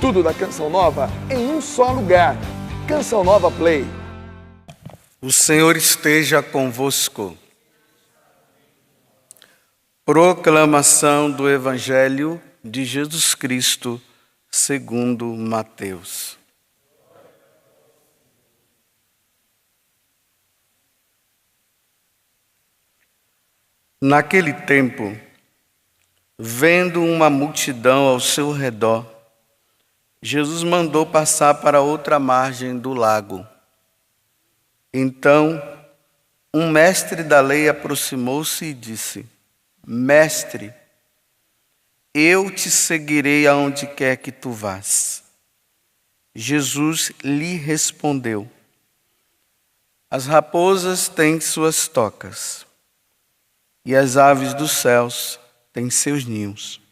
Tudo da Canção Nova em um só lugar. Canção Nova Play. O Senhor esteja convosco. Proclamação do Evangelho de Jesus Cristo segundo Mateus. Naquele tempo, vendo uma multidão ao seu redor, Jesus mandou passar para outra margem do lago. Então, um mestre da lei aproximou-se e disse: Mestre, eu te seguirei aonde quer que tu vás. Jesus lhe respondeu: As raposas têm suas tocas, e as aves dos céus têm seus ninhos.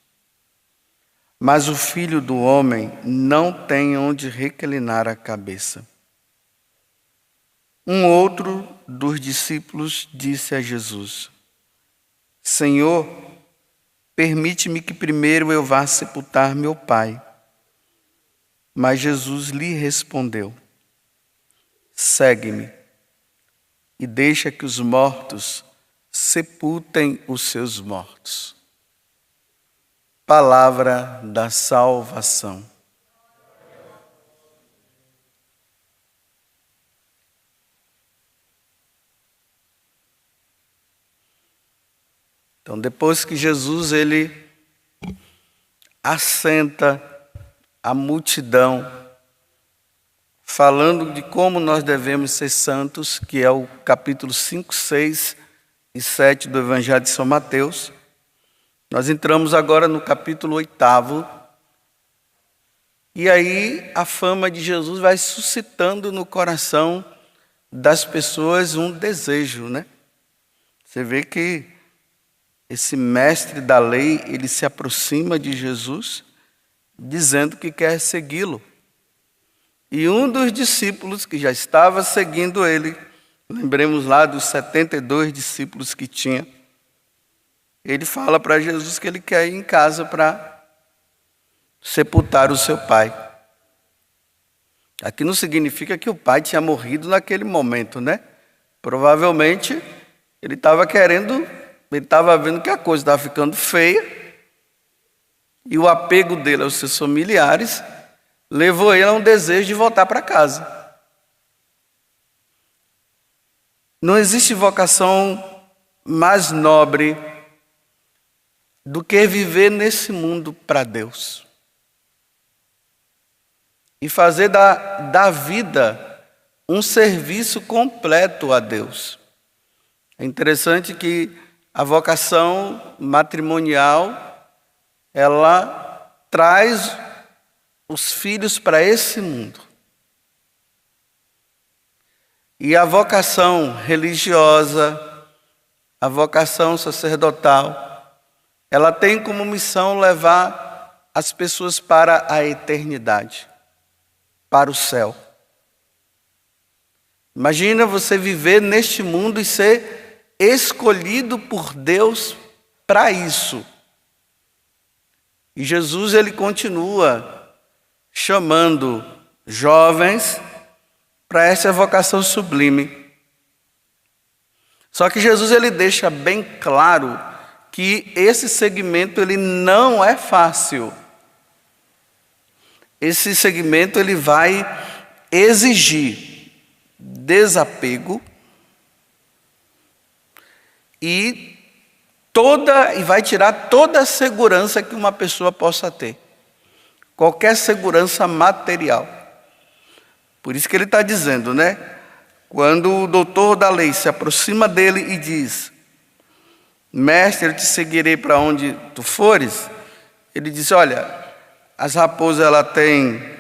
Mas o Filho do Homem não tem onde reclinar a cabeça. Um outro dos discípulos disse a Jesus: Senhor, permite-me que primeiro eu vá sepultar meu pai. Mas Jesus lhe respondeu: Segue-me e deixa que os mortos sepultem os seus mortos. Palavra da salvação. Então, depois que Jesus ele assenta a multidão, falando de como nós devemos ser santos, que é o capítulo 5, 6 e 7 do Evangelho de São Mateus, nós entramos agora no capítulo 8, e aí a fama de Jesus vai suscitando no coração das pessoas um desejo, né? Você vê que esse mestre da lei, ele se aproxima de Jesus, dizendo que quer segui-lo. E um dos discípulos que já estava seguindo ele, lembremos lá dos 72 discípulos que tinha, ele fala para Jesus que ele quer ir em casa para sepultar o seu pai. Aqui não significa que o pai tinha morrido naquele momento, né? Provavelmente ele estava vendo que a coisa estava ficando feia, e o apego dele aos seus familiares levou ele a um desejo de voltar para casa. Não existe vocação mais nobre do que viver nesse mundo para Deus e fazer da vida um serviço completo a Deus. É interessante que a vocação matrimonial, ela traz os filhos para esse mundo. E a vocação religiosa, a vocação sacerdotal, ela tem como missão levar as pessoas para a eternidade, para o céu. Imagina você viver neste mundo e ser escolhido por Deus para isso. E Jesus ele continua chamando jovens para essa vocação sublime. Só que Jesus ele deixa bem claro que esse segmento ele não é fácil. Esse segmento ele vai exigir desapego e vai tirar toda a segurança que uma pessoa possa ter. Qualquer segurança material. Por isso que ele está dizendo, né? Quando o doutor da lei se aproxima dele e diz: Mestre, eu te seguirei para onde tu fores. Ele diz: olha, as raposas ela têm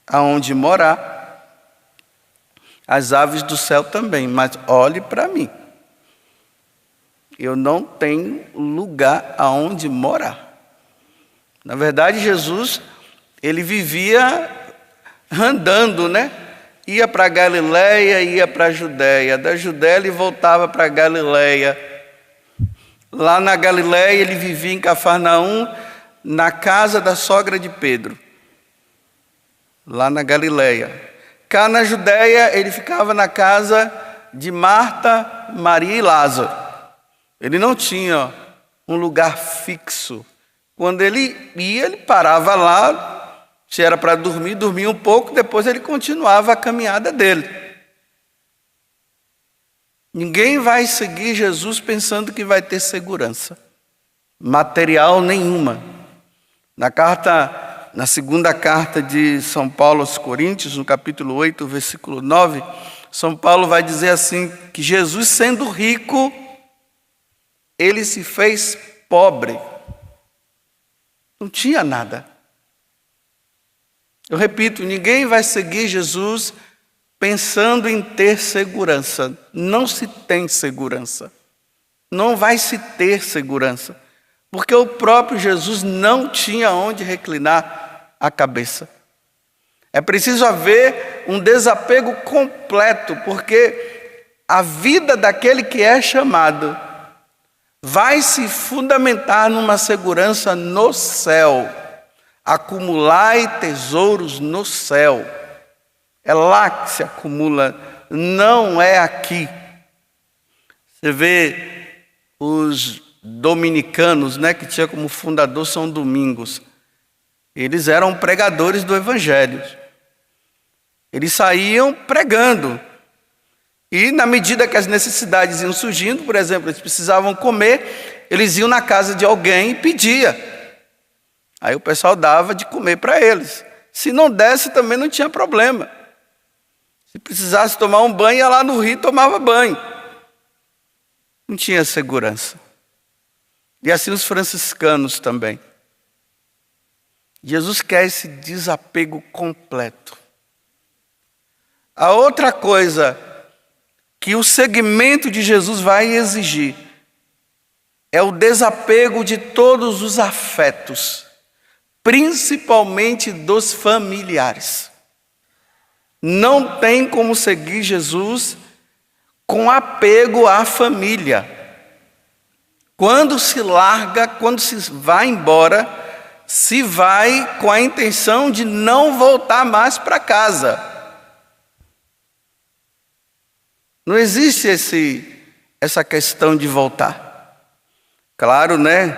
aonde morar, as aves do céu também, mas olhe para mim. Eu não tenho lugar aonde morar. Na verdade, Jesus, ele vivia andando, né? Ia para Galileia, ia para a Judéia. Da Judéia ele voltava para Galileia. Lá na Galileia ele vivia em Cafarnaum, na casa da sogra de Pedro. lá na Galileia. Cá na Judéia, ele ficava na casa de Marta, Maria e Lázaro. Ele não tinha um lugar fixo. Quando ele ia, ele parava lá, se era para dormir, dormia um pouco, depois ele continuava a caminhada dele. Ninguém vai seguir Jesus pensando que vai ter segurança material nenhuma. Na segunda carta de São Paulo aos Coríntios, no capítulo 8, versículo 9, São Paulo vai dizer assim, que Jesus, sendo rico, ele se fez pobre. Não tinha nada. Eu repito, ninguém vai seguir Jesus pensando em ter segurança. Não se tem segurança. Não vai se ter segurança. Porque o próprio Jesus não tinha onde reclinar a cabeça. É preciso haver um desapego completo, porque a vida daquele que é chamado vai se fundamentar numa segurança no céu. Acumulai tesouros no céu. É lá que se acumula, não é aqui. Você vê os dominicanos, né, que tinha como fundador São Domingos. Eles eram pregadores do Evangelho. Eles saíam pregando. E na medida que as necessidades iam surgindo, por exemplo, eles precisavam comer, eles iam na casa de alguém e pedia. Aí o pessoal dava de comer para eles. Se não desse, também não tinha problema. Se precisasse tomar um banho, ia lá no rio e tomava banho. Não tinha segurança. E assim os franciscanos também. Jesus quer esse desapego completo. A outra coisa que o segmento de Jesus vai exigir é o desapego de todos os afetos, principalmente dos familiares. Não tem como seguir Jesus com apego à família. Quando se larga, quando se vai embora, se vai com a intenção de não voltar mais para casa. Não existe essa questão de voltar. Claro, né?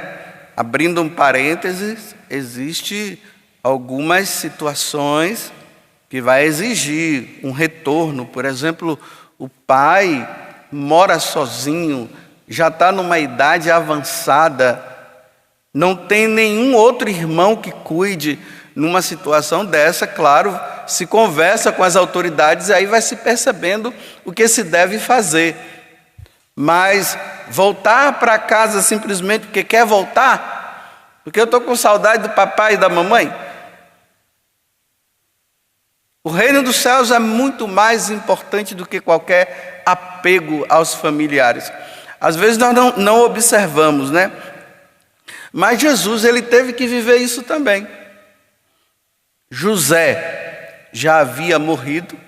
Abrindo um parênteses, existe algumas situações que vai exigir um retorno. Por exemplo, o pai mora sozinho, já está numa idade avançada, não tem nenhum outro irmão que cuide. Numa situação dessa, claro, se conversa com as autoridades e aí vai se percebendo o que se deve fazer. Mas voltar para casa simplesmente porque quer voltar, porque eu estou com saudade do papai e da mamãe. O reino dos céus é muito mais importante do que qualquer apego aos familiares. Às vezes nós não observamos, né? Mas Jesus, ele teve que viver isso também. José já havia morrido.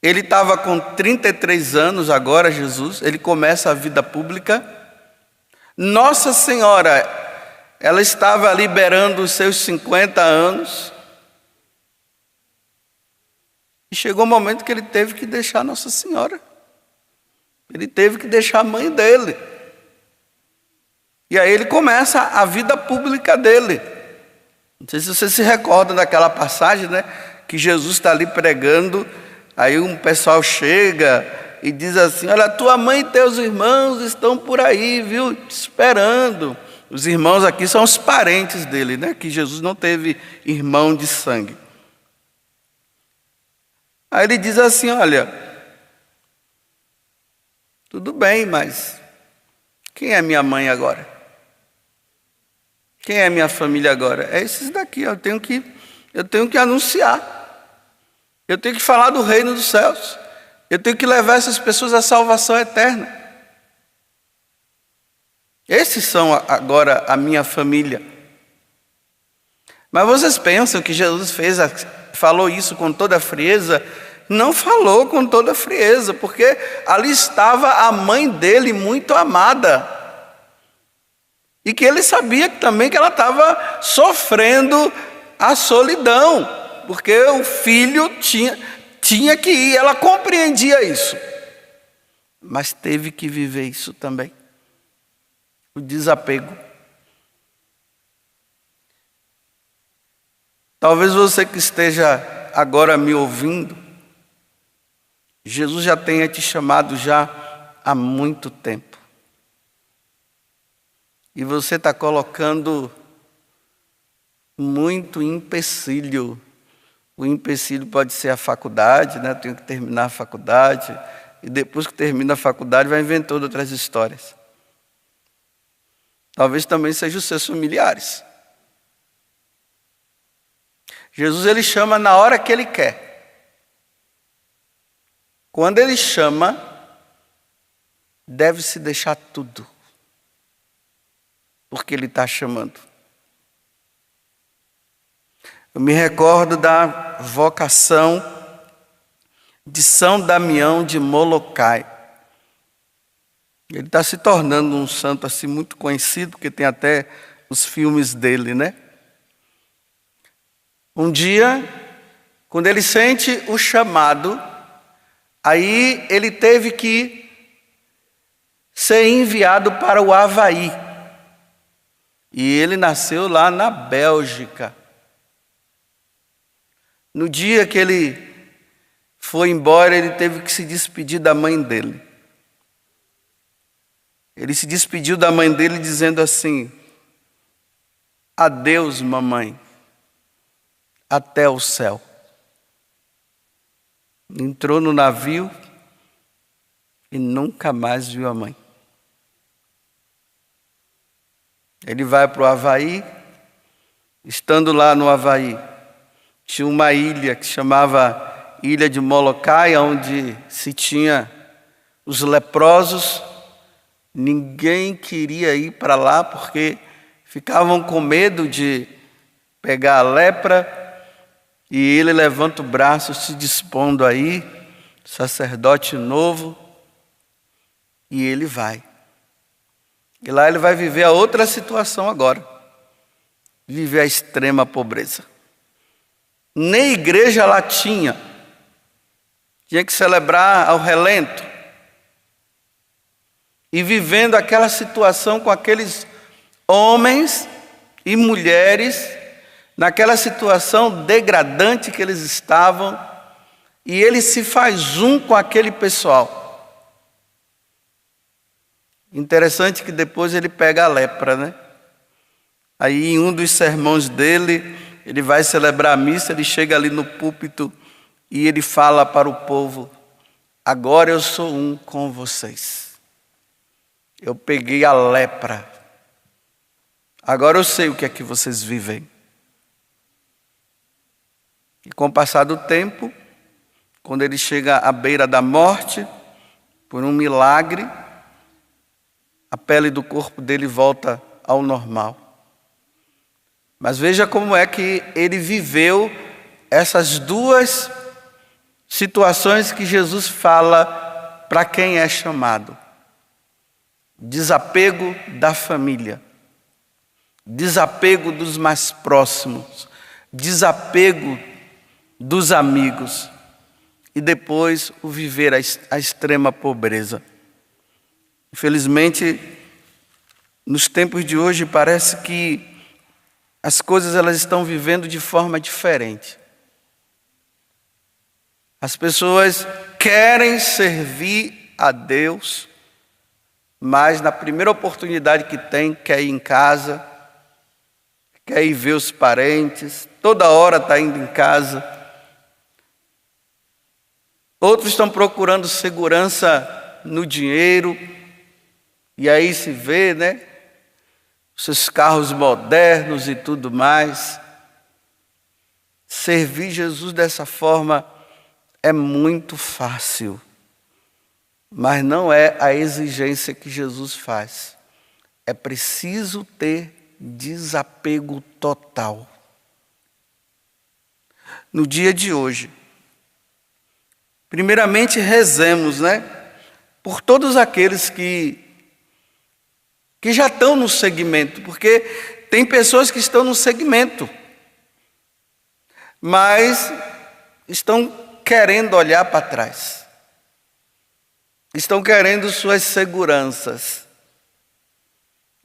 Ele estava com 33 anos agora, Jesus. Ele começa a vida pública. Nossa Senhora, ela estava liberando os seus 50 anos. E chegou o momento que ele teve que deixar Nossa Senhora. Ele teve que deixar a mãe dele. E aí ele começa a vida pública dele. Não sei se você se recorda daquela passagem, né? Que Jesus está ali pregando, aí um pessoal chega e diz assim: olha, tua mãe e teus irmãos estão por aí, viu? Te esperando. Os irmãos aqui são os parentes dele, né? Que Jesus não teve irmão de sangue. Aí ele diz assim: olha, tudo bem, mas quem é minha mãe agora? Quem é minha família agora? É esses daqui, eu tenho que anunciar. Eu tenho que falar do reino dos céus. Eu tenho que levar essas pessoas à salvação eterna. Esses são agora a minha família. Mas vocês pensam que Jesus falou isso com toda a frieza? Não falou com toda a frieza, porque ali estava a mãe dele muito amada. E que ele sabia também que ela estava sofrendo a solidão, porque o filho tinha que ir, ela compreendia isso, mas teve que viver isso também, o desapego. Talvez você que esteja agora me ouvindo, Jesus já tenha te chamado já há muito tempo. E você está colocando muito empecilho. O empecilho pode ser a faculdade, né? Eu tenho que terminar a faculdade. E depois que termina a faculdade, vai inventando outras histórias. Talvez também sejam os seus familiares. Jesus, ele chama na hora que ele quer. Quando ele chama, deve-se deixar tudo, porque ele está chamando. Eu me recordo da vocação de São Damião de Molokai. Ele está se tornando um santo assim muito conhecido, porque tem até os filmes dele, né? Um dia, quando ele sente o chamado, aí ele teve que ser enviado para o Havaí. E ele nasceu lá na Bélgica. No dia que ele foi embora, ele teve que se despedir da mãe dele. Ele se despediu da mãe dele dizendo assim: adeus, mamãe, até o céu. Entrou no navio e nunca mais viu a mãe. Ele vai para o Havaí. Estando lá no Havaí, tinha uma ilha que chamava Ilha de Molokai, onde se tinha os leprosos. Ninguém queria ir para lá porque ficavam com medo de pegar a lepra. E ele levanta o braço, se dispondo aí, sacerdote novo, e ele vai. E lá ele vai viver a outra situação agora. Viver a extrema pobreza. Nem igreja lá tinha. Tinha que celebrar ao relento. E vivendo aquela situação com aqueles homens e mulheres, naquela situação degradante que eles estavam, e ele se faz um com aquele pessoal. Interessante que depois ele pega a lepra, né? Aí em um dos sermões dele, ele vai celebrar a missa, ele chega ali no púlpito e ele fala para o povo: agora eu sou um com vocês. Eu peguei a lepra. Agora eu sei o que é que vocês vivem. E com o passar do tempo, quando ele chega à beira da morte, por um milagre, a pele do corpo dele volta ao normal. Mas veja como é que ele viveu essas duas situações que Jesus fala para quem é chamado. Desapego da família, desapego dos mais próximos, desapego dos amigos, e depois o viver a extrema pobreza. Infelizmente, nos tempos de hoje, parece que as coisas elas estão vivendo de forma diferente. As pessoas querem servir a Deus, mas na primeira oportunidade que tem, quer ir em casa, quer ir ver os parentes, toda hora está indo em casa. Outros estão procurando segurança no dinheiro, e aí se vê, né? Seus carros modernos e tudo mais. Servir Jesus dessa forma é muito fácil, mas não é a exigência que Jesus faz. É preciso ter desapego total. No dia de hoje, primeiramente rezemos, né? Por todos aqueles que já estão no segmento, porque tem pessoas que estão no segmento, mas estão querendo olhar para trás. Estão querendo suas seguranças.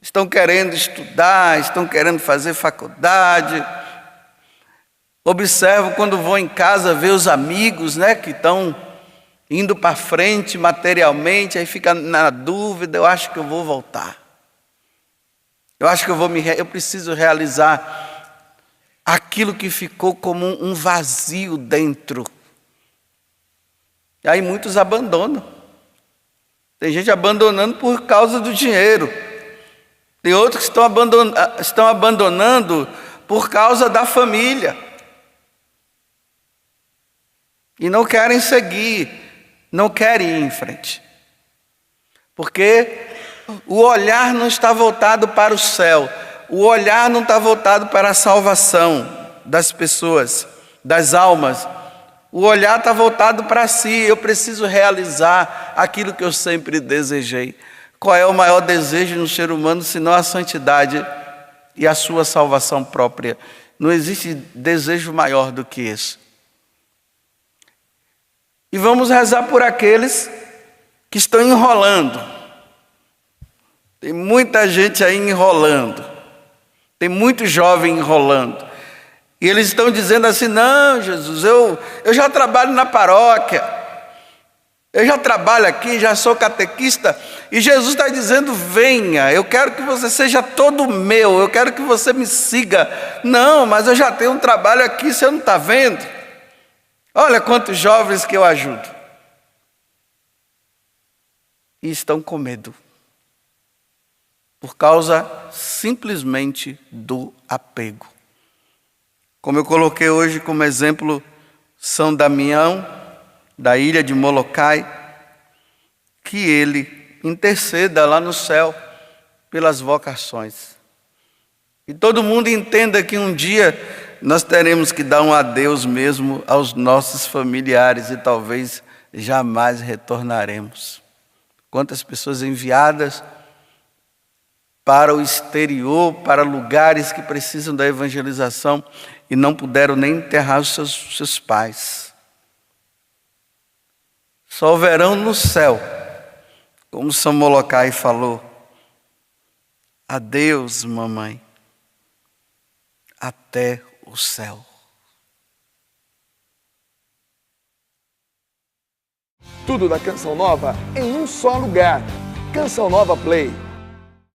Estão querendo estudar, estão querendo fazer faculdade. Observo quando vou em casa ver os amigos, né, que estão indo para frente materialmente, aí fica na dúvida, eu acho que eu vou voltar. Eu acho que eu preciso realizar aquilo que ficou como um vazio dentro. E aí muitos abandonam. Tem gente abandonando por causa do dinheiro. Tem outros que estão abandonando por causa da família. E não querem seguir, não querem ir em frente. Porque o olhar não está voltado para o céu. O olhar não está voltado para a salvação das pessoas, das almas. O olhar está voltado para si. Eu preciso realizar aquilo que eu sempre desejei. Qual é o maior desejo no ser humano, senão a santidade e a sua salvação própria? Não existe desejo maior do que esse. E vamos rezar por aqueles que estão enrolando. Tem muita gente aí enrolando. Tem muito jovem enrolando. E eles estão dizendo assim: não, Jesus, eu já trabalho na paróquia. Eu já trabalho aqui, já sou catequista. E Jesus está dizendo: venha, eu quero que você seja todo meu. Eu quero que você me siga. Não, mas eu já tenho um trabalho aqui, você não está vendo? Olha quantos jovens que eu ajudo. E estão com medo. Por causa simplesmente do apego. Como eu coloquei hoje como exemplo São Damião, da ilha de Molokai, que ele interceda lá no céu pelas vocações. E todo mundo entenda que um dia nós teremos que dar um adeus mesmo aos nossos familiares e talvez jamais retornaremos. Quantas pessoas enviadas para o exterior, para lugares que precisam da evangelização e não puderam nem enterrar os seus pais. Só verão no céu, como São Molokai falou: adeus, mamãe, até o céu. Tudo da Canção Nova em um só lugar. Canção Nova Play.